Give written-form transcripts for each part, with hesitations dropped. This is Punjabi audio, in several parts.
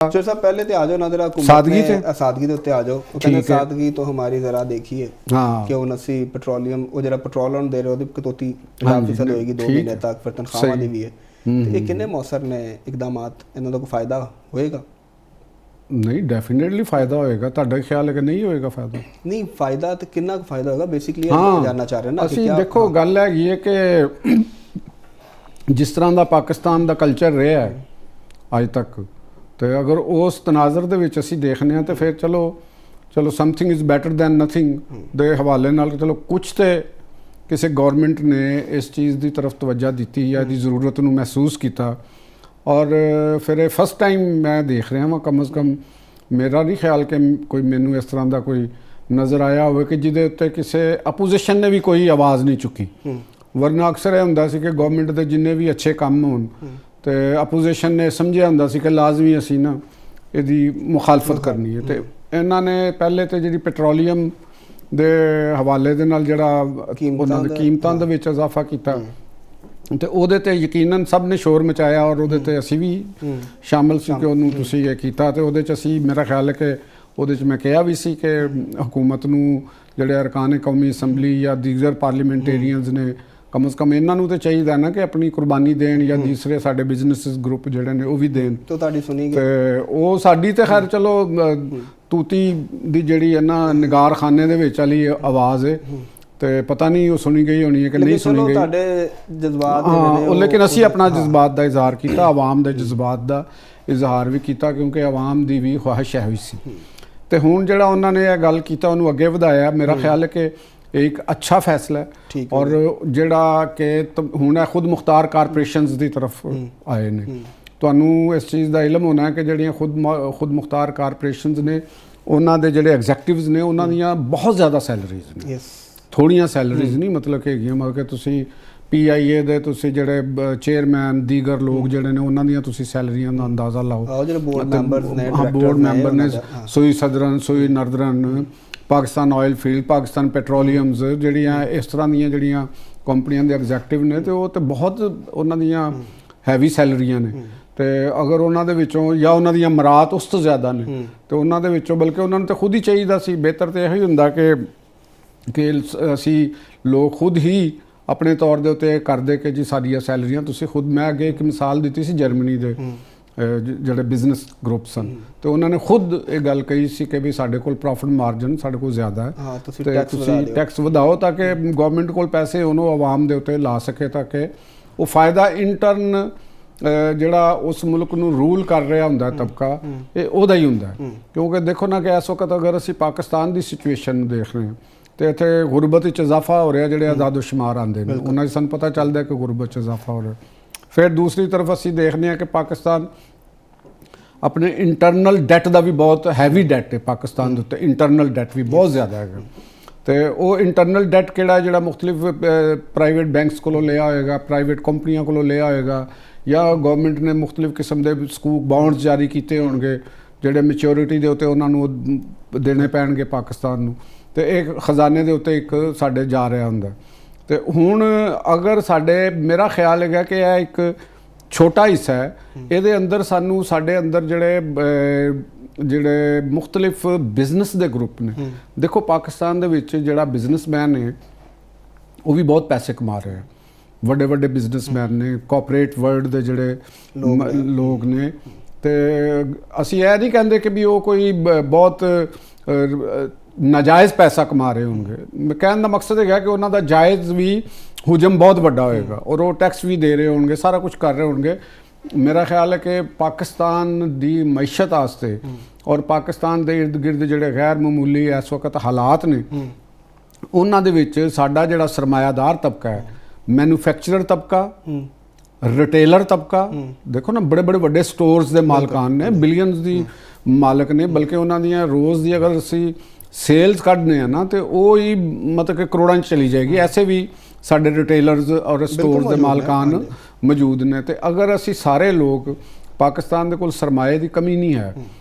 चौधरी साहब पहले तो आ जाओ ना जरा सादगी से सादगी के उत्ते आ जाओ कहते सादगी तो हमारी जरा देखिए हाँ कि ਹੁਣ ਅਸੀਂ ਪੈਟਰੋਲੀਅਮ ਉਹ ਜਿਹੜਾ ਪੈਟਰੋਲ ਨੂੰ ਦੇ ਰਹੇ ਉਹਦੀ ਕਟੌਤੀ 50% ਹੋਏਗੀ 2 ਮਹੀਨੇ ਤੱਕ ਫਿਰ ਤਨਖਾਹਾਂ ਦੀ ਵੀ ਹੈ ਤੇ ਇਹ ਕਿੰਨੇ ਮੌਸਰ ਨੇ ਇਕਦਾਮਾਤ ਇਹਨਾਂ ਦਾ ਕੋਈ ਫਾਇਦਾ ਹੋਏਗਾ ਨਹੀਂ ਡੈਫੀਨਿਟਲੀ ਫਾਇਦਾ ਹੋਏਗਾ ਤੁਹਾਡਾ ਖਿਆਲ ਹੈ ਕਿ ਨਹੀਂ ਹੋਏਗਾ ਫਾਇਦਾ ਨਹੀਂ ਫਾਇਦਾ ਤੇ ਕਿੰਨਾ ਕੁ ਫਾਇਦਾ ਹੋਏਗਾ ਬੇਸਿਕਲੀ ਇਹ ਜਾਨਣਾ ਚਾਹ ਰਹੇ ਨਾ ਅਸੀਂ ਦੇਖੋ ਗੱਲ ਹੈਗੀ ਹੈ ਕਿ ਜਿਸ ਤਰ੍ਹਾਂ ਦਾ ਪਾਕਿਸਤਾਨ ਦਾ ਕਲਚਰ ਰਿਹਾ ਹੈ ਅੱਜ ਤੱਕ ਤੇ ਅਗਰ ਉਸ ਤਨਾਜ਼ਰ ਦੇ ਵਿੱਚ ਅਸੀਂ ਦੇਖਦੇ ਹਾਂ ਤੇ ਫਿਰ ਚਲੋ something is better than nothing ਦੇ ਹਵਾਲੇ ਨਾਲ ਚਲੋ ਕੁਝ ਤੇ ਕਿਸੇ ਗਵਰਨਮੈਂਟ ਨੇ ਇਸ ਚੀਜ਼ ਦੀ ਤਰਫ ਤਵੱਜਾ ਦਿੱਤੀ ਜਾਂ ਇਹਦੀ ਜ਼ਰੂਰਤ ਨੂੰ ਮਹਿਸੂਸ ਕੀਤਾ ਔਰ ਫਿਰ ਇਹ ਫਸਟ ਟਾਈਮ ਮੈਂ ਦੇਖ ਰਿਹਾ ਹਾਂ ਕਮ ਸੇ ਕਮ ਮੇਰਾ ਨਹੀਂ ਖਿਆਲ ਕਿ ਕੋਈ ਮੈਨੂੰ ਇਸ ਤਰ੍ਹਾਂ ਦਾ ਕੋਈ ਨਜ਼ਰ ਆਇਆ ਹੋਵੇ ਕਿ ਜਿਹਦੇ ਉੱਤੇ ਕਿਸੇ ਆਪੋਜੀਸ਼ਨ ਨੇ ਵੀ ਕੋਈ ਆਵਾਜ਼ ਨਹੀਂ ਚੁੱਕੀ ਵਰਨਾ ਅਕਸਰ ਇਹ ਹੁੰਦਾ ਸੀ ਕਿ ਗਵਰਨਮੈਂਟ ਦੇ ਜਿੰਨੇ ਵੀ ਅੱਛੇ ਕੰਮ ਹੋਣ ਤੇ ਆਪੋਜੀਸ਼ਨ ਨੇ ਸਮਝਿਆ ਹੁੰਦਾ ਸੀ ਕਿ ਲਾਜ਼ਮੀ ਅਸੀਂ ਨਾ ਇਹਦੀ ਮੁਖਾਲਫਤ ਕਰਨੀ ਹੈ ਤੇ ਇਹਨਾਂ ਨੇ ਪਹਿਲੇ ਤੇ ਜਿਹੜੀ ਪੈਟਰੋਲੀਅਮ ਦੇ ਹਵਾਲੇ ਦੇ ਨਾਲ ਜਿਹੜਾ ਉਹਨਾਂ ਦੀ ਕੀਮਤਾਂ ਦੇ ਵਿੱਚ ਇਜ਼ਾਫਾ ਕੀਤਾ ਤੇ ਉਹਦੇ ਤੇ ਯਕੀਨਨ ਸਭ ਨੇ ਸ਼ੋਰ ਮਚਾਇਆ ਔਰ ਉਹਦੇ ਤੇ ਅਸੀਂ ਵੀ ਸ਼ਾਮਲ ਸੀ ਕਿ ਉਹਨੂੰ ਤੁਸੀਂ ਇਹ ਕੀਤਾ ਤੇ ਉਹਦੇ 'ਚ ਅਸੀਂ ਮੇਰਾ ਖਿਆਲ ਹੈ ਕਿ ਉਹਦੇ 'ਚ ਮੈਂ ਕਿਹਾ ਵੀ ਸੀ ਕਿ ਹਕੂਮਤ ਨੂੰ ਜਿਹੜੇ ਅਰਕਾਨ ਕੌਮੀ ਅਸੈਂਬਲੀ ਜਾਂ ਦੀਗਰ ਪਾਰਲੀਮੈਂਟੇਰੀਅਨਸ ਨੇ ਕਮ ਸੇ ਕਮ ਇਹਨਾਂ ਨੂੰ ਤਾਂ ਚਾਹੀਦਾ ਨਾ ਕਿ ਆਪਣੀ ਕੁਰਬਾਨੀ ਦੇਣ ਜਾਂ ਦੂਸਰੇ ਸਾਡੇ ਬਿਜ਼ਨਸਿਸ ਗਰੁੱਪ ਜਿਹੜੇ ਨੇ ਉਹ ਵੀ ਦੇਣ ਤੁਹਾਡੀ ਸੁਣੀ ਤੇ ਉਹ ਸਾਡੀ ਤੇ ਖੈਰ ਚਲੋ ਤੂਤੀ ਦੀ ਜਿਹੜੀ ਹੈ ਨਾ ਨਿਗਾਰਖਾਨੇ ਦੇ ਵਿੱਚ ਵਾਲੀ ਆਵਾਜ਼ ਹੈ ਤੇ ਪਤਾ ਨਹੀਂ ਉਹ ਸੁਣੀ ਗਈ ਹੋਣੀ ਹੈ ਕਿ ਨਹੀਂ ਸੁਣੀ ਗਈ ਤੁਹਾਡੇ ਜਜ਼ਬਾਤ ਹਾਂ ਲੇਕਿਨ ਅਸੀਂ ਆਪਣਾ ਜਜ਼ਬਾਤ ਦਾ ਇਜ਼ਹਾਰ ਕੀਤਾ ਆਵਾਮ ਦੇ ਜਜ਼ਬਾਤ ਦਾ ਇਜ਼ਹਾਰ ਵੀ ਕੀਤਾ ਕਿਉਂਕਿ ਆਵਾਮ ਦੀ ਵੀ ਖੁਆਇਸ਼ ਹੈ ਹੋਈ ਸੀ ਤੇ ਹੁਣ ਜਿਹੜਾ ਉਹਨਾਂ ਨੇ ਇਹ ਗੱਲ ਕੀਤਾ ਉਹਨੂੰ ਅੱਗੇ ਵਧਾਇਆ ਮੇਰਾ ਖਿਆਲ ਹੈ ਕਿ ਇੱਕ ਅੱਛਾ ਫੈਸਲਾ ਹੈ ਔਰ ਜਿਹੜਾ ਕਿ ਹੁਣ ਇਹ ਖੁਦ ਮੁਖਤਾਰ ਕਾਰਪੋਰੇਸ਼ਨਸ ਦੀ ਤਰਫ ਆਏ ਨੇ ਤੁਹਾਨੂੰ ਇਸ ਚੀਜ਼ ਦਾ ਇਲਮ ਹੋਣਾ ਹੈ ਕਿ ਜਿਹੜੀਆਂ ਖੁਦ ਮੁਖਤਾਰ ਕਾਰਪੋਰੇਸ਼ਨਸ ਨੇ ਉਹਨਾਂ ਦੇ ਜਿਹੜੇ ਐਗਜ਼ੈਕਟਿਵਸ ਨੇ ਉਹਨਾਂ ਦੀਆਂ ਬਹੁਤ ਜ਼ਿਆਦਾ ਸੈਲਰੀਜ਼ ਨੇ ਥੋੜ੍ਹੀਆਂ ਸੈਲਰੀਜ਼ ਨਹੀਂ ਮਤਲਬ ਕਿ ਹੈਗੀਆਂ ਮਤਲਬ ਕਿ ਤੁਸੀਂ PIA ਦੇ ਤੁਸੀਂ ਜਿਹੜੇ ਚੇਅਰਮੈਨ ਦੀਗਰ ਲੋਕ ਜਿਹੜੇ ਨੇ ਉਹਨਾਂ ਦੀਆਂ ਤੁਸੀਂ ਸੈਲਰੀਆਂ ਦਾ ਅੰਦਾਜ਼ਾ ਲਾਓ ਜਿਹੜੇ ਬੋਰਡ ਮੈਂਬਰ ਨੇ ਸੋਈ ਸਦਰਨ ਸੋਈ ਨਰਦਰਨ ਪਾਕਿਸਤਾਨ ਆਇਲ ਫੀਲਡ ਪਾਕਿਸਤਾਨ ਪੈਟਰੋਲੀਅਮਸ ਜਿਹੜੀਆਂ ਇਸ ਤਰ੍ਹਾਂ ਦੀਆਂ ਜਿਹੜੀਆਂ ਕੰਪਨੀਆਂ ਦੇ ਐਗਜ਼ੈਕਟਿਵ ਨੇ ਤੇ ਉਹ ਤੇ ਬਹੁਤ ਉਹਨਾਂ ਦੀਆਂ ਹੈਵੀ ਸੈਲਰੀਆਂ ਨੇ ਤੇ ਅਗਰ ਉਹਨਾਂ ਦੇ ਵਿੱਚੋਂ ਜਾਂ ਉਹਨਾਂ ਦੀਆਂ ਮਰਾਤ ਉਸ ਤੋਂ ਜ਼ਿਆਦਾ ਨੇ ਤੇ ਉਹਨਾਂ ਦੇ ਵਿੱਚੋਂ ਬਲਕਿ ਉਹਨਾਂ ਨੂੰ ਤਾਂ ਖੁਦ ਹੀ ਚਾਹੀਦਾ ਸੀ ਬਿਹਤਰ ਤੇ ਇਹੋ ਹੀ ਹੁੰਦਾ ਕਿ ਅਸੀਂ ਲੋਕ ਖੁਦ ਹੀ ਆਪਣੇ ਤੌਰ ਦੇ ਉੱਤੇ ਕਰਦੇ ਕਿ ਜੀ ਸਾਡੀਆਂ ਸੈਲਰੀਆਂ ਤੁਸੀਂ ਖੁਦ ਮੈਂ ਅੱਗੇ ਇੱਕ ਮਿਸਾਲ ਦਿੱਤੀ ਸੀ ਜਰਮਨੀ ਦੇ ਜਿਹੜੇ ਬਿਜ਼ਨਸ ਗਰੁੱਪ ਸਨ ਤੇ ਉਹਨਾਂ ਨੇ ਖੁਦ ਇਹ ਗੱਲ ਕਹੀ ਸੀ ਕਿ ਵੀ ਸਾਡੇ ਕੋਲ ਪ੍ਰੋਫਿਟ ਮਾਰਜਨ ਸਾਡੇ ਕੋਲ ਜ਼ਿਆਦਾ ਹੈ ਤੇ ਤੁਸੀਂ ਟੈਕਸ ਵਧਾਓ ਤਾਂ ਕਿ ਗਵਰਨਮੈਂਟ ਕੋਲ ਪੈਸੇ ਉਹਨੂੰ ਆਵਾਮ ਦੇ ਉੱਤੇ ਲਾ ਸਕੇ ਤਾਂ ਕਿ ਉਹ ਫਾਇਦਾ ਇੰਟਰਨ ਜਿਹੜਾ ਉਸ ਮੁਲਕ ਨੂੰ ਰੂਲ ਕਰ ਰਿਹਾ ਹੁੰਦਾ ਤਬਕਾ ਇਹ ਉਹਦਾ ਹੀ ਹੁੰਦਾ ਕਿਉਂਕਿ ਦੇਖੋ ਨਾ ਕਿ ਇਸ ਵਕਤ ਅਗਰ ਅਸੀਂ ਪਾਕਿਸਤਾਨ ਦੀ ਸਿਚੁਏਸ਼ਨ ਨੂੰ ਦੇਖ ਰਹੇ ਹਾਂ ਤੇ ਇੱਥੇ ਗੁਰਬਤ ਵਿੱਚ ਇਜ਼ਾਫਾ ਹੋ ਰਿਹਾ ਜਿਹੜੇ ਆਜ਼ਾਦੋ-ਸ਼ੁਮਾਰ ਆਉਂਦੇ ਨੇ ਉਹਨਾਂ 'ਚ ਸਾਨੂੰ ਪਤਾ ਚੱਲਦਾ ਕਿ ਗੁਰਬਤ 'ਚ ਇਜ਼ਾਫਾ ਹੋ ਰਿਹਾ ਫਿਰ ਦੂਸਰੀ ਤਰਫ ਅਸੀਂ ਦੇਖਦੇ ਹਾਂ ਕਿ ਪਾਕਿਸਤਾਨ ਆਪਣੇ ਇੰਟਰਨਲ ਡੈਟ ਦਾ ਵੀ ਬਹੁਤ ਹੈਵੀ ਡੈਟ ਹੈ ਪਾਕਿਸਤਾਨ ਦੇ ਉੱਤੇ ਇੰਟਰਨਲ ਡੈਟ ਵੀ ਬਹੁਤ ਜ਼ਿਆਦਾ ਹੈਗਾ ਤੇ ਉਹ ਇੰਟਰਨਲ ਡੈਟ ਕਿਹੜਾ ਜਿਹੜਾ ਮੁਖਤਲਿਫ ਪ੍ਰਾਈਵੇਟ ਬੈਂਕਸ ਕੋਲੋਂ ਲਿਆ ਹੋਏਗਾ ਪ੍ਰਾਈਵੇਟ ਕੰਪਨੀਆਂ ਕੋਲੋਂ ਲਿਆ ਹੋਏਗਾ ਜਾਂ ਗਵਰਨਮੈਂਟ ਨੇ ਮੁਖਤਲਿਫ ਕਿਸਮ ਦੇ ਸਕੂਕ ਬਾਉਂਡਸ ਜਾਰੀ ਕੀਤੇ ਹੋਣਗੇ ਜਿਹੜੇ ਮੈਚਿਓਰਿਟੀ ਦੇ ਉੱਤੇ ਉਹਨਾਂ ਨੂੰ ਦੇਣੇ ਪੈਣਗੇ ਪਾਕਿਸਤਾਨ ਨੂੰ ਤੇ ਇਹ ਖਜ਼ਾਨੇ ਦੇ ਉੱਤੇ ਇੱਕ ਸਾਡੇ ਜਾ ਰਿਹਾ ਹੁੰਦਾ ਤੇ ਹੁਣ ਅਗਰ ਸਾਡੇ ਮੇਰਾ ਖਿਆਲ ਹੈਗਾ ਕਿ ਇਹ ਇੱਕ ਛੋਟਾ ਹਿੱਸਾ ਹੈ ਇਹਦੇ ਅੰਦਰ ਸਾਨੂੰ ਸਾਡੇ ਅੰਦਰ ਜਿਹੜੇ ਮੁਖਤਲਿਫ ਬਿਜ਼ਨਸ ਦੇ ਗਰੁੱਪ ਨੇ ਦੇਖੋ ਪਾਕਿਸਤਾਨ ਦੇ ਵਿੱਚ ਜਿਹੜਾ ਬਿਜ਼ਨਸਮੈਨ ਹੈ ਉਹ ਵੀ ਬਹੁਤ ਪੈਸੇ ਕਮਾ ਰਹੇ ਹੈ ਵੱਡੇ ਵੱਡੇ ਬਿਜ਼ਨਸਮੈਨ ਨੇ ਕਾਰਪੋਰੇਟ ਵਰਲਡ ਦੇ ਜਿਹੜੇ ਲੋਕ ਨੇ ਤੇ ਅਸੀਂ ਇਹ ਨਹੀਂ ਕਹਿੰਦੇ ਕਿ ਵੀ ਉਹ ਕੋਈ ਬਹੁਤ ਨਾਜਾਇਜ਼ ਪੈਸਾ ਕਮਾ ਰਹੇ ਹੋਣਗੇ ਕਹਿਣ ਦਾ ਮਕਸਦ ਹੈਗਾ ਕਿ ਉਹਨਾਂ ਦਾ ਜਾਇਜ਼ ਵੀ ਹੁਜਮ ਬਹੁਤ ਵੱਡਾ ਹੋਏਗਾ ਔਰ ਉਹ ਟੈਕਸ ਵੀ ਦੇ ਰਹੇ ਹੋਣਗੇ ਸਾਰਾ ਕੁਝ ਕਰ ਰਹੇ ਹੋਣਗੇ ਮੇਰਾ ਖਿਆਲ ਹੈ ਕਿ ਪਾਕਿਸਤਾਨ ਦੀ ਮਈਸ਼ਤ ਵਾਸਤੇ ਔਰ ਪਾਕਿਸਤਾਨ ਦੇ ਇਰਦ ਗਿਰਦ ਜਿਹੜੇ ਗੈਰ ਮਾਮੂਲੀ ਇਸ ਵਕਤ ਹਾਲਾਤ ਨੇ ਉਹਨਾਂ ਦੇ ਵਿੱਚ ਸਾਡਾ ਜਿਹੜਾ ਸਰਮਾਇਆਦਾਰ ਤਬਕਾ ਹੈ ਮੈਨੂਫੈਕਚਰਰ ਤਬਕਾ ਰਿਟੇਲਰ ਤਬਕਾ ਦੇਖੋ ਨਾ ਬੜੇ ਵੱਡੇ ਸਟੋਰਸ ਦੇ ਮਾਲਕਾਨ ਨੇ ਬਿਲੀਅਨਸ ਦੀ ਮਾਲਕ ਨੇ ਬਲਕਿ ਉਹਨਾਂ ਦੀਆਂ ਰੋਜ਼ ਦੀ ਅਗਰ ਅਸੀਂ ਸੇਲਸ ਕੱਢਨੇ ਆ ਨਾ ਤੇ ਉਹ ਹੀ ਮਤਲਬ ਕਿ ਕਰੋੜਾਂ 'ਚ ਚਲੀ ਜਾਏਗੀ ਐਸੇ ਵੀ ਸਾਡੇ ਰਿਟੇਲਰਸ ਔਰ ਸਟੋਰਸ ਦੇ ਮਾਲਕਾਨ ਮੌਜੂਦ ਨੇ ਤੇ ਅਗਰ ਅਸੀਂ ਸਾਰੇ ਲੋਕ ਪਾਕਿਸਤਾਨ ਦੇ ਕੋਲ ਸਰਮਾਏ ਦੀ ਕਮੀ ਨਹੀਂ ਹੈ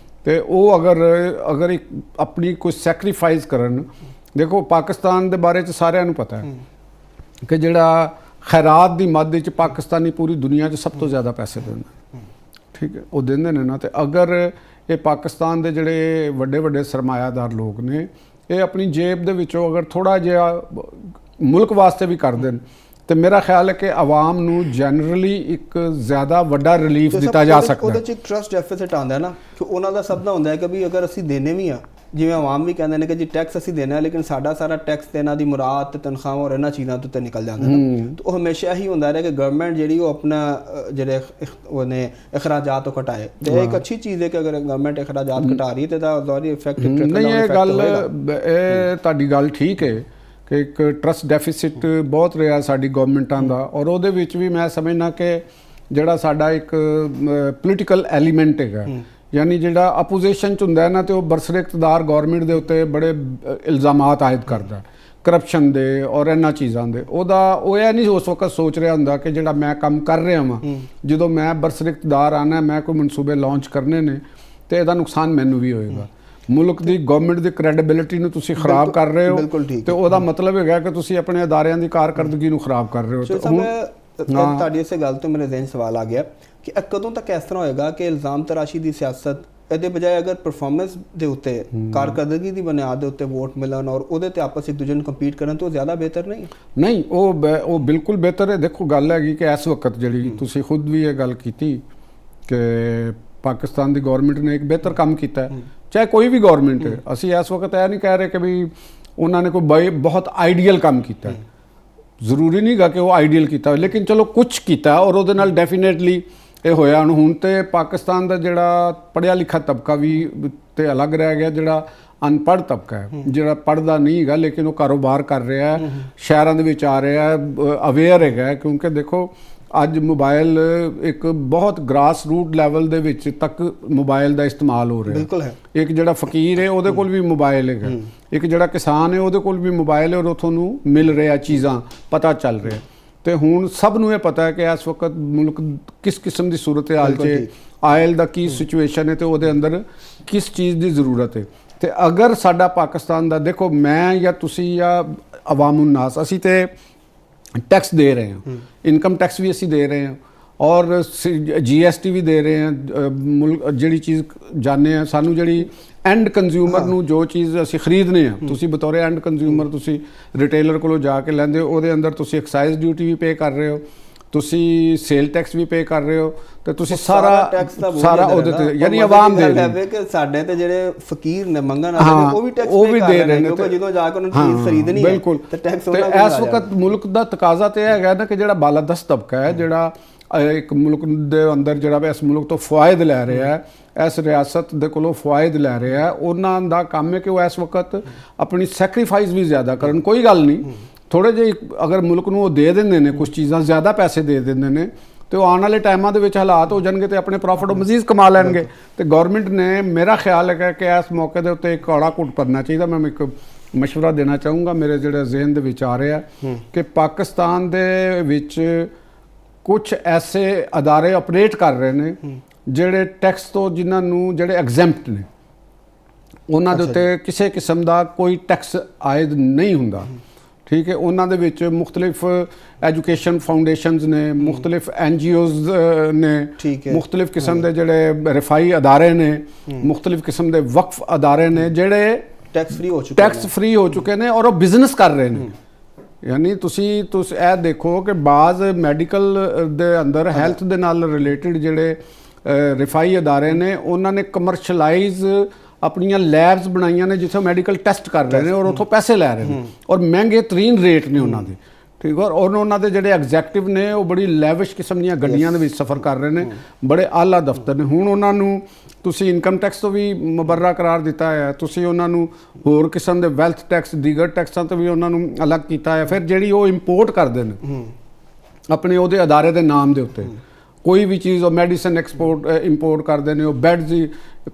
ਤੇ ਉਹ ਅਗਰ ਆਪਣੀ ਕੋਈ ਸੈਕਰੀਫਾਈਸ ਕਰਨ ਦੇਖੋ ਪਾਕਿਸਤਾਨ ਦੇ ਬਾਰੇ 'ਚ ਸਾਰਿਆਂ ਨੂੰ ਪਤਾ ਹੈ ਕਿ ਜਿਹੜਾ ਖੈਰਾਤ ਦੀ ਮੱਦ ਵਿੱਚ ਪਾਕਿਸਤਾਨੀ ਪੂਰੀ ਦੁਨੀਆ 'ਚ ਸਭ ਤੋਂ ਜ਼ਿਆਦਾ ਪੈਸੇ ਦਿੰਦਾ ਠੀਕ ਹੈ ਉਹ ਦਿੰਦੇ ਨੇ ਨਾ ਤੇ ਅਗਰ ਇਹ ਪਾਕਿਸਤਾਨ ਦੇ ਜਿਹੜੇ ਵੱਡੇ ਵੱਡੇ ਸਰਮਾਇਆਦਾਰ ਲੋਕ ਨੇ, ਇਹ ਆਪਣੀ ਜੇਬ ਦੇ ਵਿੱਚੋਂ ਅਗਰ ਥੋੜਾ ਜਿਹਾ ਮੁਲਕ ਵਾਸਤੇ ਵੀ ਕਰ ਦੇਣ ਤੇ ਮੇਰਾ ਖਿਆਲ ਹੈ ਕਿ ਆਵਾਮ ਨੂੰ ਜਨਰਲੀ ਇੱਕ ਜ਼ਿਆਦਾ ਵੱਡਾ ਰਿਲੀਫ ਦਿੱਤਾ ਜਾ ਸਕਦਾ। ਉਹਦੇ 'ਚ ਇੱਕ ਟਰਸਟ ਡੈਫਿਸਿਟ ਆਉਂਦਾ ਨਾ ਕਿ ਉਹਨਾਂ ਦਾ ਸਭ ਦਾ ਹੁੰਦਾ ਹੈ ਕਿ ਵੀ ਅਗਰ ਅਸੀਂ ਦੇਣੇ ਵੀ ਆ, ਜਿਵੇਂ ਆਵਾਮ ਵੀ ਕਹਿੰਦੇ ਨੇ ਕਿ ਜੀ ਟੈਕਸ ਅਸੀਂ ਦੇਣਾ ਹੈ, ਲੇਕਿਨ ਸਾਡਾ ਸਾਰਾ ਟੈਕਸ ਤੇ ਇਹਨਾਂ ਦੀ ਮੁਰਾਦ ਤੇ ਤਨਖਾਹਾਂ ਔਰ ਇਹਨਾਂ ਚੀਜ਼ਾਂ ਤੋਂ ਨਿਕਲ ਜਾਂਦਾ ਨਾ। ਤਾਂ ਉਹ ਹਮੇਸ਼ਾ ਹੀ ਹੁੰਦਾ ਰਿਹਾ ਕਿ ਗਵਰਨਮੈਂਟ ਜਿਹੜੀ ਉਹ ਆਪਣਾ ਜਿਹੜੇ ਉਹਨੇ ਅਖਰਾਜਾਤ ਤੋਂ ਘਟਾਏ, ਤੇ ਇਹ ਇੱਕ ਅੱਛੀ ਚੀਜ਼ ਹੈ ਕਿ ਅਗਰ ਗਵਰਨਮੈਂਟ ਅਖਰਾਜਾਤ ਘਟਾ ਰਹੀ ਹੈ ਤੇ ਦਾ ਜ਼ੋਰੀ ਇਫੈਕਟ ਨਹੀਂ, ਇਹ ਗੱਲ ਇਹ ਤੁਹਾਡੀ ਗੱਲ ਠੀਕ ਹੈ ਕਿ ਇੱਕ ਟਰਸਟ ਡੈਫਿਸਿਟ ਬਹੁਤ ਰਿਹਾ ਸਾਡੀ ਗਵਰਨਮੈਂਟਾਂ ਦਾ, ਔਰ ਉਹਦੇ ਵਿੱਚ ਵੀ ਮੈਂ ਸਮਝਣਾ ਕਿ ਜਿਹੜਾ ਸਾਡਾ ਇੱਕ ਪੋਲੀਟੀਕਲ ਐਲੀਮੈਂਟ ਹੈਗਾ, ਯਾਨੀ ਜਿਹੜਾ ਅਪੋਜੀਸ਼ਨ 'ਚ ਹੁੰਦਾ ਹੈ ਨਾ, ਤੇ ਉਹ ਬਰਸਰ ਇਕਤਦਾਰ ਗੌਰਮੈਂਟ ਦੇ ਉੱਤੇ ਬੜੇ ਇਲਜ਼ਾਮਾਤ ਆਇਦ ਕਰਦਾ ਕਰਪਸ਼ਨ ਦੇ ਔਰ ਇਹਨਾਂ ਚੀਜ਼ਾਂ ਦੇ। ਉਹ ਇਹ ਨਹੀਂ ਉਸ ਵਕਤ ਸੋਚ ਰਿਹਾ ਹੁੰਦਾ ਕਿ ਜਿਹੜਾ ਮੈਂ ਕੰਮ ਕਰ ਰਿਹਾ ਵਾਂ, ਜਦੋਂ ਮੈਂ ਬਰਸਰ ਇਕਤਦਾਰ ਆਉਣਾ, ਮੈਂ ਕੋਈ ਮਨਸੂਬੇ ਲਾਂਚ ਕਰਨੇ ਨੇ ਤੇ ਇਹਦਾ ਨੁਕਸਾਨ ਮੈਨੂੰ ਵੀ ਹੋਏਗਾ। ਮੁਲਕ ਦੀ ਗਵਰਨਮੈਂਟ ਦੀ ਕ੍ਰੈਡੀਬਿਲਿਟੀ ਨੂੰ ਤੁਸੀਂ ਖਰਾਬ ਕਰ ਰਹੇ ਹੋ ਤੇ ਉਹਦਾ ਮਤਲਬ ਹੈਗਾ ਕਿ ਤੁਸੀਂ ਆਪਣੇ ਅਦਾਰਿਆਂ ਦੀ ਕਾਰਕਰਦਗੀ ਨੂੰ ਖਰਾਬ ਕਰ ਰਹੇ ਹੋ। ਤੁਹਾਡੀ ਇਸੇ ਗੱਲ ਤੋਂ ਮੇਰੇ ਜ਼ਿਹਨ ਸਵਾਲ ਆ ਗਿਆ ਕਿ ਕਦੋਂ ਤੱਕ ਇਸ ਤਰ੍ਹਾਂ ਹੋਏਗਾ ਕਿ ਇਲਜ਼ਾਮ ਤਰਾਸ਼ੀ ਦੀ ਸਿਆਸਤ ਇਹਦੇ ਬਜਾਏ ਅਗਰ ਪਰਫਾਰਮੈਂਸ ਦੇ ਉੱਤੇ, ਕਾਰਕਰਦਗੀ ਦੀ ਬੁਨਿਆਦ ਦੇ ਉੱਤੇ ਵੋਟ ਮਿਲਣ ਔਰ ਉਹਦੇ ਤੇ ਆਪਸ ਇੱਕ ਦੂਜੇ ਨੂੰ ਕੰਪੀਟ ਕਰਨ ਤੋਂ ਜ਼ਿਆਦਾ ਬਿਹਤਰ ਨਹੀਂ? ਨਹੀਂ, ਉਹ ਬਿਲਕੁਲ ਬਿਹਤਰ ਹੈ। ਦੇਖੋ ਗੱਲ ਹੈਗੀ ਕਿ ਇਸ ਵਕਤ ਜਿਹੜੀ ਤੁਸੀਂ ਖੁਦ ਵੀ ਇਹ ਗੱਲ ਕੀਤੀ ਕਿ ਪਾਕਿਸਤਾਨ ਦੀ ਗਵਰਨਮੈਂਟ ਨੇ ਇੱਕ ਬਿਹਤਰ ਕੰਮ ਕੀਤਾ ਹੈ, ਚਾਹੇ ਕੋਈ ਵੀ ਗਵਰਨਮੈਂਟ ਹੈ। ਅਸੀਂ ਇਸ ਵਕਤ ਇਹ ਨਹੀਂ ਕਹਿ ਰਹੇ ਕਿ ਵੀ ਉਹਨਾਂ ਨੇ ਕੋਈ ਬਹੁਤ ਆਈਡੀਅਲ ਕੰਮ ਕੀਤਾ, ਜ਼ਰੂਰੀ ਨਹੀਂ ਗਾ ਕਿ ਉਹ ਆਈਡੀਅਲ ਕੀਤਾ, ਲੇਕਿਨ ਚਲੋ ਕੁਛ ਕੀਤਾ ਔਰ ਉਹਦੇ ਨਾਲ ਡੈਫੀਨੇਟਲੀ ਇਹ ਹੋਇਆ। ਹੁਣ ਤੇ ਪਾਕਿਸਤਾਨ ਦਾ ਜਿਹੜਾ ਪੜ੍ਹਿਆ ਲਿਖਾ ਤਬਕਾ ਵੀ ਤੇ ਅਲੱਗ ਰਹਿ ਗਿਆ, ਜਿਹੜਾ ਅਨਪੜ੍ਹ ਤਬਕਾ ਹੈ, ਜਿਹੜਾ ਪੜ੍ਹਦਾ ਨਹੀਂ ਹੈਗਾ ਲੇਕਿਨ ਉਹ ਕਾਰੋਬਾਰ ਕਰ ਰਿਹਾ ਹੈ, ਸ਼ਹਿਰਾਂ ਦੇ ਵਿੱਚ ਆ ਰਿਹਾ ਹੈ, ਅਵੇਅਰ ਹੈਗਾ। ਕਿਉਂਕਿ ਦੇਖੋ ਅੱਜ ਮੋਬਾਈਲ ਇੱਕ ਬਹੁਤ ਗ੍ਰਾਸ ਰੂਟ ਲੈਵਲ ਦੇ ਵਿੱਚ ਤੱਕ ਮੋਬਾਈਲ ਦਾ ਇਸਤੇਮਾਲ ਹੋ ਰਿਹਾ। ਬਿਲਕੁਲ ਹੈ। ਇੱਕ ਜਿਹੜਾ ਫਕੀਰ ਹੈ ਉਹਦੇ ਕੋਲ ਵੀ ਮੋਬਾਈਲ ਹੈਗਾ, ਇੱਕ ਜਿਹੜਾ ਕਿਸਾਨ ਹੈ ਉਹਦੇ ਕੋਲ ਵੀ ਮੋਬਾਈਲ ਹੈ, ਔਰ ਉੱਥੋਂ ਨੂੰ ਮਿਲ ਰਿਹਾ ਚੀਜ਼ਾਂ ਪਤਾ ਚੱਲ ਰਿਹਾ। ਤੇ ਹੁਣ ਸਭ ਨੂੰ ਇਹ ਪਤਾ ਹੈ ਕਿ ਇਸ ਵਕਤ ਮੁਲਕ ਕਿਸ ਕਿਸਮ ਦੀ ਸੂਰਤ ਹਾਲ 'ਚ, ਆਇਲ ਦਾ ਕੀ ਸਿਚੁਏਸ਼ਨ ਹੈ ਤੇ ਉਹਦੇ ਅੰਦਰ ਕਿਸ ਚੀਜ਼ ਦੀ ਜ਼ਰੂਰਤ ਹੈ। ਤੇ ਅਗਰ ਸਾਡਾ ਪਾਕਿਸਤਾਨ ਦਾ, ਦੇਖੋ ਮੈਂ ਜਾਂ ਤੁਸੀਂ ਜਾਂ ਅਵਾਮ ਨਾਸ, ਅਸੀਂ ਤੇ ਟੈਕਸ ਦੇ ਰਹੇ ਹਾਂ, ਇਨਕਮ ਟੈਕਸ ਵੀ ਅਸੀਂ ਦੇ ਰਹੇ ਹਾਂ ਔਰ GST ਵੀ ਦੇ ਰਹੇ ਹਾਂ। ਮੁਲਕ ਜਿਹੜੀ ਚੀਜ਼ ਜਾਣਦੇ ਹਾਂ, ਸਾਨੂੰ ਜਿਹੜੀ ਐਂਡ ਕੰਜ਼ਿਊਮਰ ਨੂੰ ਜੋ ਚੀਜ਼ ਅਸੀਂ ਖਰੀਦਨੇ ਆ, ਤੁਸੀਂ ਬਤੌਰ ਐਂਡ ਕੰਜ਼ਿਊਮਰ ਤੁਸੀਂ ਰਿਟੇਲਰ ਕੋਲੋਂ ਜਾ ਕੇ ਲੈਂਦੇ ਹੋ, ਉਹਦੇ ਅੰਦਰ ਤੁਸੀਂ ਐਕਸਾਈਜ਼ ਡਿਊਟੀ ਵੀ ਪੇ ਕਰ ਰਹੇ ਹੋ, ਤੁਸੀਂ ਸੇਲ ਟੈਕਸ ਵੀ ਪੇ ਕਰ ਰਹੇ ਹੋ, ਤੇ ਤੁਸੀਂ ਸਾਰਾ ਉਹਦੇ ਤੇ, ਯਾਨੀ ਆਵਾਮ ਦੇ ਰਹੇ ਹੈ ਕਿ ਸਾਡੇ ਤੇ ਜਿਹੜੇ ਫਕੀਰ ਨੇ ਮੰਗਣ ਵਾਲੇ ਨੇ ਉਹ ਵੀ ਟੈਕਸ ਪੇ ਕਰ ਰਹੇ ਨੇ, ਕਿਉਂਕਿ ਜਦੋਂ ਜਾ ਕੇ ਉਹਨਾਂ ਨੂੰ ਚੀਜ਼ ਖਰੀਦਣੀ ਹੈ ਤੇ ਟੈਕਸ ਉਹਨਾਂ ਨੂੰ। ਇਸ ਵਕਤ ਮੁਲਕ ਦਾ ਤਕਾਜ਼ਾ ਤੇ ਹੈਗਾ ਨਾ ਕਿ ਜਿਹੜਾ ਬਾਲਾਦਸਤ ਤਬਕਾ ਹੈ, ਜਿਹੜਾ ਇੱਕ ਮੁਲਕ ਦੇ ਅੰਦਰ ਜਿਹੜਾ ਇਸ ਮੁਲਕ ਤੋਂ ਫਵਾਇਦ ਲੈ ਰਿਹਾ ਹੈ, ਇਸ ਰਿਆਸਤ ਦੇ ਕੋਲੋਂ ਫਵਾਇਦ ਲੈ ਰਿਹਾ ਹੈ, ਉਹਨਾਂ ਦਾ ਕੰਮ ਹੈ ਕਿ ਉਹ ਇਸ ਵਕਤ ਆਪਣੀ ਸੈਕਰੀਫਾਈਸ ਵੀ ਜ਼ਿਆਦਾ ਕਰਨ। ਕੋਈ ਗੱਲ ਨਹੀਂ, ਥੋੜੇ ਜਿਹੇ ਅਗਰ ਮੁਲਕ ਨੂੰ ਉਹ ਦੇ ਦਿੰਦੇ ਨੇ, ਕੁਝ ਚੀਜ਼ਾਂ ਜ਼ਿਆਦਾ ਪੈਸੇ ਦੇ ਦਿੰਦੇ ਨੇ, ਤੇ ਉਹ ਆਉਣ ਵਾਲੇ ਟਾਈਮਾਂ ਦੇ ਵਿੱਚ ਹਾਲਾਤ ਹੋ ਜਾਣਗੇ ਤੇ ਆਪਣੇ ਪ੍ਰੋਫਿਟ ਮਜ਼ੀਦ ਕਮਾ ਲੈਣਗੇ। ਤੇ ਗਵਰਨਮੈਂਟ ਨੇ, ਮੇਰਾ ਖਿਆਲ ਹੈ ਕਿ ਇਸ ਮੌਕੇ ਦੇ ਉੱਤੇ ਇੱਕ ਕੌੜਾ ਘੁੱਟ ਕਰਨਾ ਚਾਹੀਦਾ। ਮੈਂ ਇੱਕ ਮਸ਼ਵਰਾ ਦੇਣਾ ਚਾਹੂੰਗਾ, ਮੇਰੇ ਜਿਹੜੇ ਜ਼ਿਹਨ ਦੇ ਵਿੱਚ ਆ ਰਿਹਾ ਕਿ ਪਾਕਿਸਤਾਨ ਦੇ ਵਿੱਚ ਕੁਝ ਐਸੇ ਅਦਾਰੇ ਆਪਰੇਟ ਕਰ ਰਹੇ ਨੇ ਜਿਹੜੇ ਟੈਕਸ ਤੋਂ, ਜਿਨ੍ਹਾਂ ਨੂੰ ਜਿਹੜੇ ਐਗਜ਼ੈਂਪਟ ਨੇ, ਉਹਨਾਂ ਦੇ ਉੱਤੇ ਕਿਸੇ ਕਿਸਮ ਦਾ ਕੋਈ ਟੈਕਸ ਆਇਦ ਨਹੀਂ ਹੁੰਦਾ। ਠੀਕ ਹੈ, ਉਹਨਾਂ ਦੇ ਵਿੱਚ ਮੁਖਤਲਿਫ ਐਜੂਕੇਸ਼ਨ ਫਾਊਂਡੇਸ਼ਨਸ ਨੇ, ਮੁਖਤਲਿਫ NGOs ਨੇ, ਮੁਖਤਲਿਫ ਕਿਸਮ ਦੇ ਜਿਹੜੇ ਰਿਫਾਈ ਅਦਾਰੇ ਨੇ, ਮੁਖਤਲਿਫ ਕਿਸਮ ਦੇ ਵਕਫ ਅਦਾਰੇ ਨੇ ਜਿਹੜੇ ਟੈਕਸ ਫ੍ਰੀ ਹੋ ਚੁੱਕੇ ਨੇ ਔਰ ਉਹ ਬਿਜ਼ਨਸ ਕਰ ਰਹੇ ਨੇ। ਯਾਨੀ ਤੁਸੀਂ ਇਹ ਦੇਖੋ ਕਿ ਬਾਜ਼ ਮੈਡੀਕਲ ਦੇ ਅੰਦਰ ਹੈਲਥ ਦੇ ਨਾਲ ਰਿਲੇਟਡ ਜਿਹੜੇ ਰਿਫਾਈ ਅਦਾਰੇ ਨੇ, ਉਹਨਾਂ ਨੇ ਕਮਰਸ਼ਲਾਈਜ਼ ਆਪਣੀਆਂ ਲੈਬਸ ਬਣਾਈਆਂ ਨੇ ਜਿੱਥੇ ਮੈਡੀਕਲ ਟੈਸਟ ਕਰ ਰਹੇ ਨੇ ਔਰ ਉੱਥੋਂ ਪੈਸੇ ਲੈ ਰਹੇ ਨੇ ਔਰ ਮਹਿੰਗੇ ਤਰੀਨ ਰੇਟ ਨੇ ਉਹਨਾਂ ਦੇ। ਠੀਕ ਹੈ, ਔਰ ਉਹਨਾਂ ਦੇ ਜਿਹੜੇ ਐਗਜ਼ੈਕਟਿਵ ਨੇ ਉਹ ਬੜੀ ਲੈਵਿਸ਼ ਕਿਸਮ ਦੀਆਂ ਗੱਡੀਆਂ ਦੇ ਵਿੱਚ ਸਫ਼ਰ ਕਰ ਰਹੇ ਨੇ, ਬੜੇ ਆਲਾ ਦਫ਼ਤਰ ਨੇ। ਹੁਣ ਉਹਨਾਂ ਨੂੰ ਤੁਸੀਂ ਇਨਕਮ ਟੈਕਸ ਤੋਂ ਵੀ ਮੁਬਰਰਾ ਕਰਾਰ ਦਿੱਤਾ ਹੈ, ਤੁਸੀਂ ਉਹਨਾਂ ਨੂੰ ਹੋਰ ਕਿਸਮ ਦੇ ਵੈਲਥ ਟੈਕਸ, ਦੀਗਰ ਟੈਕਸਾਂ ਤੋਂ ਵੀ ਉਹਨਾਂ ਨੂੰ ਅਲੱਗ ਕੀਤਾ ਹੈ। ਫਿਰ ਜਿਹੜੀ ਉਹ ਇੰਪੋਰਟ ਕਰਦੇ ਨੇ ਆਪਣੇ ਉਹਦੇ ਅਦਾਰੇ ਦੇ ਨਾਮ ਦੇ ਉੱਤੇ, ਕੋਈ ਵੀ ਚੀਜ਼, ਉਹ ਮੈਡੀਸਨ ਇੰਪੋਰਟ ਕਰਦੇ ਨੇ, ਉਹ ਬੈਡਸ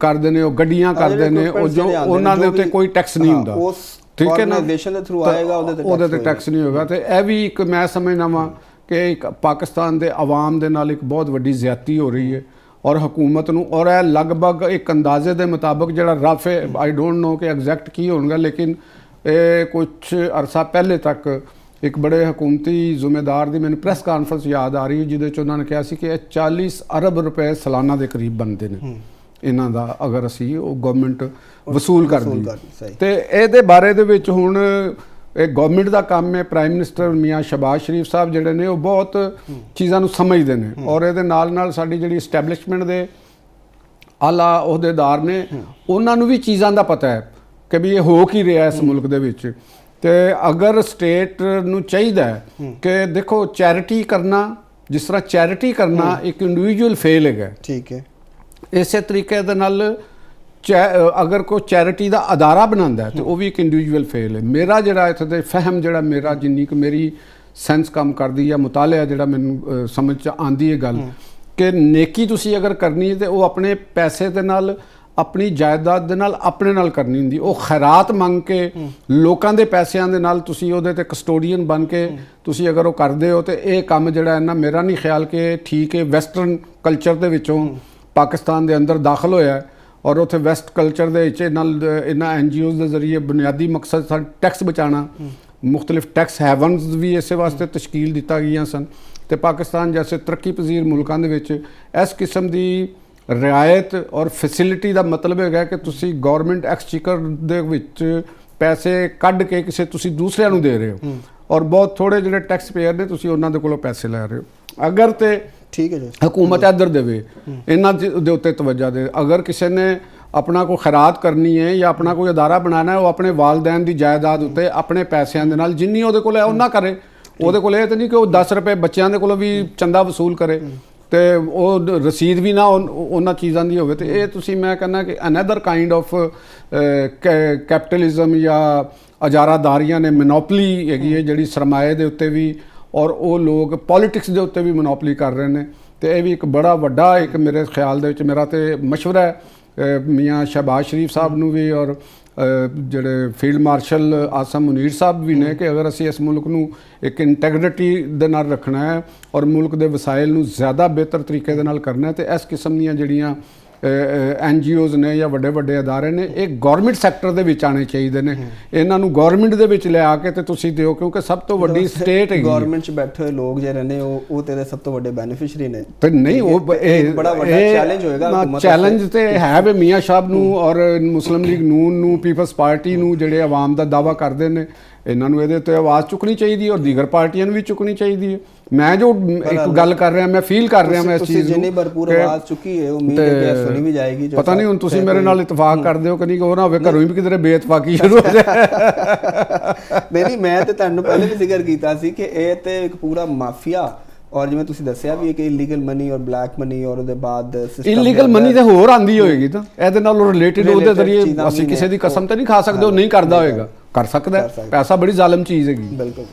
ਕਰਦੇ ਨੇ, ਉਹ ਗੱਡੀਆਂ ਕਰਦੇ ਨੇ, ਉਹ ਜੋ ਉਹਨਾਂ ਦੇ ਉੱਤੇ ਕੋਈ ਟੈਕਸ ਨਹੀਂ ਹੁੰਦਾ। ਠੀਕ ਹੈ ਨਾ, ਉਹਦੇ ਤੇ ਟੈਕਸ ਨਹੀਂ ਹੋਗਾ। ਤੇ ਇਹ ਵੀ ਇੱਕ ਮੈਂ ਸਮਝਦਾ ਵਾਂ ਕਿ ਇੱਕ ਪਾਕਿਸਤਾਨ ਦੇ ਆਵਾਮ ਦੇ ਨਾਲ ਇੱਕ ਬਹੁਤ ਵੱਡੀ ਜ਼ਿਆਦਤੀ ਹੋ ਰਹੀ ਹੈ ਔਰ ਹਕੂਮਤ ਨੂੰ, ਔਰ ਇਹ ਲਗਭਗ ਇੱਕ ਅੰਦਾਜ਼ੇ ਦੇ ਮੁਤਾਬਕ ਜਿਹੜਾ ਰਫ ਹੈ, ਆਈ ਡੋਂਟ ਨੋ ਕਿ ਐਗਜ਼ੈਕਟ ਕੀ ਹੋਣਗਾ, ਲੇਕਿਨ ਇਹ ਕੁਝ ਅਰਸਾ ਪਹਿਲੇ ਤੱਕ ਇੱਕ ਬੜੇ ਹਕੂਮਤੀ ਜ਼ਿੰਮੇਦਾਰ ਦੀ ਮੈਨੂੰ ਪ੍ਰੈਸ ਕਾਨਫਰੰਸ ਯਾਦ ਆ ਰਹੀ ਹੈ ਜਿਹਦੇ 'ਚ ਉਹਨਾਂ ਨੇ ਕਿਹਾ ਸੀ ਕਿ ਇਹ 40 ਅਰਬ ਰੁਪਏ ਸਾਲਾਨਾ ਦੇ ਕਰੀਬ ਬਣਦੇ ਨੇ। ਇਹਨਾਂ ਦਾ ਅਗਰ ਅਸੀਂ ਉਹ ਗਵਰਨਮੈਂਟ ਵਸੂਲ ਕਰਦੀ ਸਹੀ। ਤੇ ਇਹਦੇ ਬਾਰੇ ਦੇ ਵਿੱਚ ਹੁਣ ਇਹ ਗਵਰਨਮੈਂਟ ਦਾ ਕੰਮ ਹੈ। ਪ੍ਰਾਈਮ ਮਿਨਿਸਟਰ ਮੀਆਂ ਸ਼ਹਬਾਜ਼ ਸ਼ਰੀਫ ਸਾਹਿਬ ਜਿਹੜੇ ਨੇ ਉਹ ਬਹੁਤ ਚੀਜ਼ਾਂ ਨੂੰ ਸਮਝਦੇ ਨੇ ਔਰ ਇਹਦੇ ਨਾਲ ਸਾਡੀ ਜਿਹੜੀ ਐਸਟੈਬਲਿਸ਼ਮੈਂਟ ਦੇ ਆਲਾ ਅਹੁਦੇਦਾਰ ਨੇ ਉਹਨਾਂ ਨੂੰ ਵੀ ਚੀਜ਼ਾਂ ਦਾ ਪਤਾ ਹੈ ਕਿ ਵੀ ਇਹ ਹੋ ਕੀ ਰਿਹਾ ਇਸ ਮੁਲਕ ਦੇ ਵਿੱਚ। ਤੇ ਅਗਰ ਸਟੇਟ ਨੂੰ ਚਾਹੀਦਾ ਹੈ ਕਿ ਦੇਖੋ ਚੈਰਿਟੀ ਕਰਨਾ, ਜਿਸ ਤਰ੍ਹਾਂ ਚੈਰਿਟੀ ਕਰਨਾ ਇੱਕ ਇੰਡੀਵਿਜੂਅਲ ਫੇਲ ਹੈਗਾ, ਠੀਕ ਹੈ, ਇਸੇ ਤਰੀਕੇ ਦੇ ਨਾਲ ਅਗਰ ਕੋਈ ਚੈਰਿਟੀ ਦਾ ਅਦਾਰਾ ਬਣਾਉਂਦਾ ਹੈ ਤੇ ਉਹ ਵੀ ਇੱਕ ਇੰਡੀਵਿਜੂਅਲ ਫੇਲ ਹੈ। ਮੇਰਾ ਜਿਹੜਾ ਇੱਥੇ ਦੇ ਫਹਿਮ ਜਿਹੜਾ ਮੇਰਾ ਜਿੰਨੀ ਕੁ ਮੇਰੀ ਸੈਂਸ ਕੰਮ ਕਰਦੀ ਹੈ, ਮੁਤਾਲਿਆ ਜਿਹੜਾ ਮੈਨੂੰ ਸਮਝ 'ਚ ਆਉਂਦੀ ਹੈ ਗੱਲ ਕਿ ਨੇਕੀ ਤੁਸੀਂ ਅਗਰ ਕਰਨੀ ਹੈ ਤੇ ਉਹ ਆਪਣੇ ਪੈਸੇ ਦੇ ਨਾਲ, ਆਪਣੀ ਜਾਇਦਾਦ ਦੇ ਨਾਲ, ਆਪਣੇ ਨਾਲ ਕਰਨੀ ਹੁੰਦੀ। ਉਹ ਖੈਰਾਤ ਮੰਗ ਕੇ ਲੋਕਾਂ ਦੇ ਪੈਸਿਆਂ ਦੇ ਨਾਲ ਤੁਸੀਂ ਉਹਦੇ ਤੇ ਕਸਟੋਡੀਅਨ ਬਣ ਕੇ ਤੁਸੀਂ ਅਗਰ ਉਹ ਕਰਦੇ ਹੋ ਤੇ ਇਹ ਕੰਮ ਜਿਹੜਾ ਹੈ ਨਾ, ਮੇਰਾ ਨਹੀਂ ਖਿਆਲ ਕਿ ਠੀਕ ਹੈ ਵੈਸਟਰਨ ਕਲਚਰ ਦੇ ਵਿੱਚੋਂ ਪਾਕਿਸਤਾਨ ਦੇ ਅੰਦਰ ਦਾਖਲ ਹੋਇਆ ਔਰ ਉੱਥੇ ਵੈਸਟ ਕਲਚਰ ਦੇ ਵਿੱਚ ਇਹਨਾਂ NGOs ਦੇ ਜ਼ਰੀਏ ਬੁਨਿਆਦੀ ਮਕਸਦ ਸਾਡਾ ਟੈਕਸ ਬਚਾਉਣਾ, ਮੁxtਲਿਫ ਟੈਕਸ ਹੈਵਨਸ ਵੀ ਇਸੇ ਵਾਸਤੇ ਤਸ਼ਕੀਲ ਦਿੱਤਾ ਗਈਆਂ ਸਨ। ਤੇ ਪਾਕਿਸਤਾਨ ਜੈਸੇ ਤਰੱਕੀ ਪਜ਼ੀਰ ਮੁਲਕਾਂ ਦੇ ਵਿੱਚ ਇਸ ਕਿਸਮ ਦੀ ਰਿਆਇਤ ਔਰ ਫੈਸਿਲਿਟੀ ਦਾ ਮਤਲਬ ਹੈਗਾ ਕਿ ਤੁਸੀਂ ਗਵਰਨਮੈਂਟ ਐਕਸਚੇਕਰ ਦੇ ਵਿੱਚ ਪੈਸੇ ਕੱਢ ਕੇ ਕਿਸੇ ਤੁਸੀਂ ਦੂਸਰਿਆਂ ਨੂੰ ਦੇ ਰਹੇ ਹੋ ਔਰ ਬਹੁਤ ਥੋੜੇ ਜਿਹੜੇ ਟੈਕਸ ਪੇਅਰ ਨੇ ਤੁਸੀਂ ਉਹਨਾਂ ਦੇ ਕੋਲੋਂ ਪੈਸੇ ਲੈ ਰਹੇ ਹੋ। ਅਗਰ ਤੇ ਠੀਕ ਹੈ ਜੀ, ਹਕੂਮਤ ਇੱਧਰ ਦੇਵੇ, ਇਹਨਾਂ ਦੇ ਉੱਤੇ ਤਵੱਜਾ ਦੇ, ਅਗਰ ਕਿਸੇ ਨੇ ਆਪਣਾ ਕੋਈ ਖੈਰਾਤ ਕਰਨੀ ਹੈ ਜਾਂ ਆਪਣਾ ਕੋਈ ਅਦਾਰਾ ਬਣਾਉਣਾ ਹੈ, ਉਹ ਆਪਣੇ ਵਾਲਦੈਨ ਦੀ ਜਾਇਦਾਦ ਉੱਤੇ ਆਪਣੇ ਪੈਸਿਆਂ ਦੇ ਨਾਲ ਜਿੰਨੀ ਉਹਦੇ ਕੋਲ ਹੈ ਉਹਨਾਂ ਕਰੇ। ਉਹਦੇ ਕੋਲ ਇਹ ਤਾਂ ਨਹੀਂ ਕਿ ਉਹ 10 ਰੁਪਏ ਬੱਚਿਆਂ ਦੇ ਕੋਲੋਂ ਵੀ ਚੰਦਾ ਵਸੂਲ ਕਰੇ ਤੇ ਉਹ ਰਸੀਦ ਵੀ ਨਾ ਉਹਨਾਂ ਚੀਜ਼ਾਂ ਦੀ ਹੋਵੇ। ਤੇ ਇਹ ਤੁਸੀਂ ਮੈਂ ਕਹਿੰਦਾ ਕਿ ਅਨਦਰ ਕਾਈਂਡ ਆਫ ਕੈਪੀਟਲਿਜ਼ਮ ਜਾਂ ਅਜਾਰਾਦਾਰੀਆਂ ਨੇ ਮੋਨੋਪਲੀ ਹੈਗੀ ਹੈ ਜਿਹੜੀ ਸਰਮਾਏ ਦੇ ਉੱਤੇ ਵੀ ਔਰ ਉਹ ਲੋਕ ਪੋਲਿਟਿਕਸ ਦੇ ਉੱਤੇ ਵੀ ਮੋਨੋਪਲੀ ਕਰ ਰਹੇ ਨੇ। ਤੇ ਇਹ ਵੀ ਇੱਕ ਬੜਾ ਵੱਡਾ ਇੱਕ ਮੇਰੇ ਖਿਆਲ ਦੇ ਵਿੱਚ ਮੇਰਾ ਤੇ ਮਸ਼ਵਰਾ ਹੈ ਮੀਆਂ ਸ਼ਹਬਾਜ਼ ਸ਼ਰੀਫ ਸਾਹਿਬ ਨੂੰ ਵੀ ਔਰ ਜਿਹੜੇ ਫੀਲਡ ਮਾਰਸ਼ਲ ਆਸਮ ਮੁਨੀਰ ਸਾਹਿਬ ਵੀ ਨੇ ਕਿ ਅਗਰ ਅਸੀਂ ਇਸ ਮੁਲਕ ਨੂੰ ਇੱਕ ਇੰਟੈਗਰਿਟੀ ਦੇ ਨਾਲ ਰੱਖਣਾ ਹੈ ਔਰ ਮੁਲਕ ਦੇ ਵਸਾਇਲ ਨੂੰ ਜ਼ਿਆਦਾ ਬਿਹਤਰ ਤਰੀਕੇ ਦੇ ਨਾਲ ਕਰਨਾ ਹੈ ਤੇ ਇਸ ਕਿਸਮ ਦੀਆਂ ਜਿਹੜੀਆਂ NGOs ਨੇ ਜਾਂ ਵੱਡੇ ਵੱਡੇ ਅਦਾਰੇ ਨੇ ਇਹ ਗਵਰਨਮੈਂਟ ਸੈਕਟਰ ਦੇ ਵਿੱਚ ਆਉਣੇ ਚਾਹੀਦੇ ਨੇ। ਇਹਨਾਂ ਨੂੰ ਗਵਰਨਮੈਂਟ ਦੇ ਵਿੱਚ ਲਿਆ ਕੇ ਤੇ ਤੁਸੀਂ ਦਿਓ ਕਿਉਂਕਿ ਸਭ ਤੋਂ ਵੱਡੀ ਸਟੇਟ ਹੈਗੀ ਗਵਰਨਮੈਂਟ 'ਚ ਬੈਠੇ ਹੋਏ ਲੋਕ ਜਿਹੜੇ ਨੇ ਉਹ ਤੇ ਸਭ ਤੋਂ ਵੱਡੇ ਬੈਨੀਫੀਸ਼ੀਅਰੀ ਨੇ। ਤੇ ਨਹੀਂ ਉਹ ਇਹ ਬੜਾ ਵੱਡਾ ਚੈਲੰਜ ਹੋਏਗਾ। ਚੈਲੰਜ ਤੇ ਹੈ ਵੀ ਮੀਆਂ ਸਾਹਿਬ ਨੂੰ ਔਰ ਮੁਸਲਿਮ ਲੀਗ ਨੂਨ ਨੂੰ, ਪੀਪਲਸ ਪਾਰਟੀ ਨੂੰ ਜਿਹੜੇ ਆਵਾਮ ਦਾ ਦਾਵਾ ਕਰਦੇ ਨੇ ਇਹਨਾਂ ਨੂੰ ਇਹਦੇ ਉੱਤੇ ਆਵਾਜ਼ ਚੁੱਕਣੀ ਚਾਹੀਦੀ ਔਰ ਦੀਗਰ ਪਾਰਟੀਆਂ ਨੂੰ ਵੀ ਚੁੱਕਣੀ ਚਾਹੀਦੀ ਹੈ। ਮੈਂ ਜੋ ਇੱਕ ਗੱਲ ਕਰ ਰਿਹਾ ਮੈਂ ਫੀਲ ਕਰ ਰਿਹਾ ਮੈਂ ਇਸ ਚੀਜ਼ ਨੂੰ ਜਿੰਨੀ ਭਰਪੂਰ ਆਵਾਜ਼ ਚੁੱਕੀ ਹੈ ਉਮੀਦ ਹੈ ਕਿ ਸੁਣੀ ਵੀ ਜਾਏਗੀ। ਪਤਾ ਨਹੀਂ ਹੁਣ ਤੁਸੀਂ ਮੇਰੇ ਨਾਲ ਇਤਫਾਕ ਕਰਦੇ ਹੋ ਕਿ ਨਹੀਂ, ਉਹ ਨਾ ਹੋਵੇ ਘਰੋਂ ਹੀ ਕਿਧਰੇ ਬੇਇਤਫਾਕੀ ਸ਼ੁਰੂ ਹੋ ਜਾਏ। ਨਹੀਂ ਮੈਂ ਤੇ ਤੁਹਾਨੂੰ ਪਹਿਲੇ ਵੀ ਜ਼ਿਕਰ ਕੀਤਾ ਸੀ ਕਿ ਇਹ ਤੇ ਇੱਕ ਪੂਰਾ ਮਾਫੀਆ ਔਰ ਜਿਵੇਂ ਤੁਸੀਂ ਦੱਸਿਆ ਵੀ ਕਿ ਇਲੀਗਲ ਮਨੀ ਔਰ ਬਲੈਕ ਮਨੀ ਔਰ ਉਹਦੇ ਬਾਅਦ ਇਲੀਗਲ ਮਨੀ ਤੇ ਹੋਰ ਆਂਦੀ ਹੋਏਗੀ ਤਾਂ ਇਹਦੇ ਨਾਲ ਰਿਲੇਟਡ ਉਹਦੇ ਜ਼ਰੀਏ ਅਸੀਂ ਕਿਸੇ ਦੀ ਕਸਮ ਤੇ ਨਹੀਂ ਖਾ ਸਕਦੇ। ਉਹ ਨਹੀਂ ਕਰਦਾ ਹੋਏਗਾ, ਕਰ ਸਕਦਾ। ਪੈਸਾ ਬੜੀ ਜ਼ਾਲਮ ਚੀਜ਼ ਹੈਗੀ। ਬਿਲਕੁਲ।